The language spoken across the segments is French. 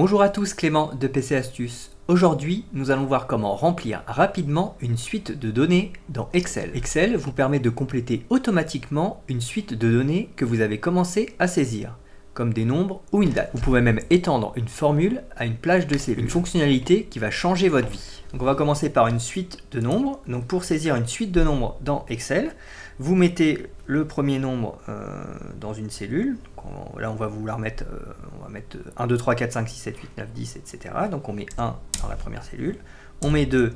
Bonjour à tous, Clément de PC Astuces. Aujourd'hui, nous allons voir comment remplir rapidement une suite de données dans Excel. Excel vous permet de compléter automatiquement une suite de données que vous avez commencé à saisir, comme des nombres ou une date. Vous pouvez même étendre une formule à une plage de cellules, une fonctionnalité qui va changer votre vie. Donc on va commencer par une suite de nombres. Donc pour saisir une suite de nombres dans Excel, vous mettez le premier nombre dans une cellule. Donc là on va vouloir mettre, 1, 2, 3, 4, 5, 6, 7, 8, 9, 10, etc. Donc on met 1 dans la première cellule, on met 2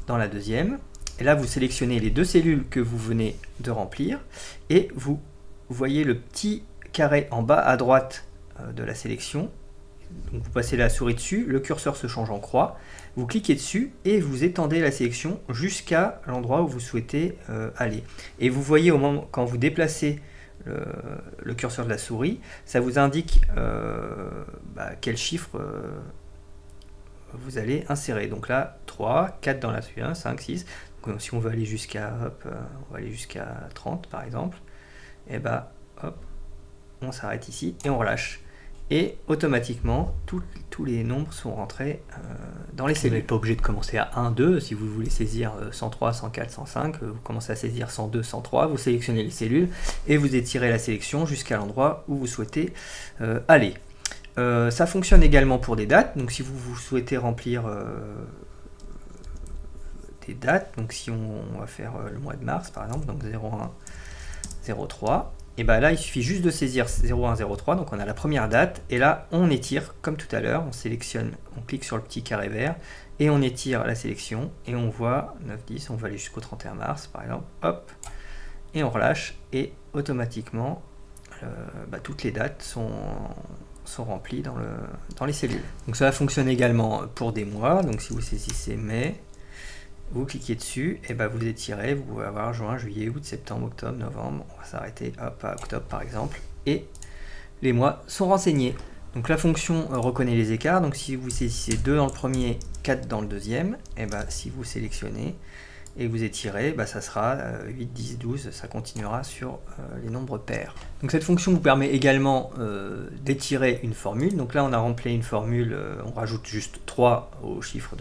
dans la deuxième, et là vous sélectionnez les deux cellules que vous venez de remplir, et vous voyez le petit carré en bas à droite de la sélection. Donc vous passez la souris dessus, le curseur se change en croix, vous cliquez dessus et vous étendez la sélection jusqu'à l'endroit où vous souhaitez aller. Et vous voyez au moment quand vous déplacez le curseur de la souris, ça vous indique quel chiffre vous allez insérer. Donc là, 3, 4 dans la suite, 1, 5, 6. Donc, si on veut aller jusqu'à 30 par exemple, et on s'arrête ici et on relâche. Et automatiquement, tous les nombres sont rentrés dans les cellules. Vous n'êtes pas obligé de commencer à 1, 2. Si vous voulez saisir 103, 104, 105, vous commencez à saisir 102, 103, vous sélectionnez les cellules et vous étirez la sélection jusqu'à l'endroit où vous souhaitez aller. Ça fonctionne également pour des dates. Donc si vous souhaitez remplir des dates, donc si on va faire le mois de mars par exemple, donc 01, 03, et là il suffit juste de saisir 0103, donc on a la première date, et là on étire comme tout à l'heure, on sélectionne, on clique sur le petit carré vert, et on étire la sélection, et on voit 9, 10, on va aller jusqu'au 31 mars par exemple, hop, et on relâche, et automatiquement toutes les dates sont remplies dans les cellules. Donc ça fonctionne également pour des mois, donc si vous saisissez mai, vous cliquez dessus, et vous étirez, vous pouvez avoir juin, juillet, août, septembre, octobre, novembre, on va s'arrêter à octobre par exemple, et les mois sont renseignés. Donc la fonction reconnaît les écarts, donc si vous saisissez 2 dans le premier, 4 dans le deuxième, si vous sélectionnez et vous étirez, ça sera 8, 10, 12, ça continuera sur les nombres pairs. Donc cette fonction vous permet également d'étirer une formule. Donc là on a rempli une formule, on rajoute juste 3 au chiffre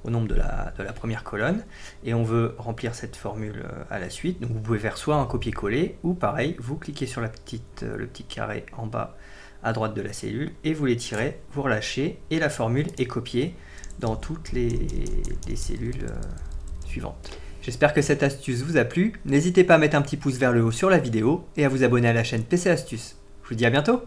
au nombre de la première colonne, et on veut remplir cette formule à la suite. Donc vous pouvez faire soit un copier-coller, ou pareil, vous cliquez sur le petit carré en bas à droite de la cellule, et vous l'étirez, vous relâchez, et la formule est copiée dans toutes les cellules suivantes. J'espère que cette astuce vous a plu. N'hésitez pas à mettre un petit pouce vers le haut sur la vidéo, et à vous abonner à la chaîne PC Astuces. Je vous dis à bientôt.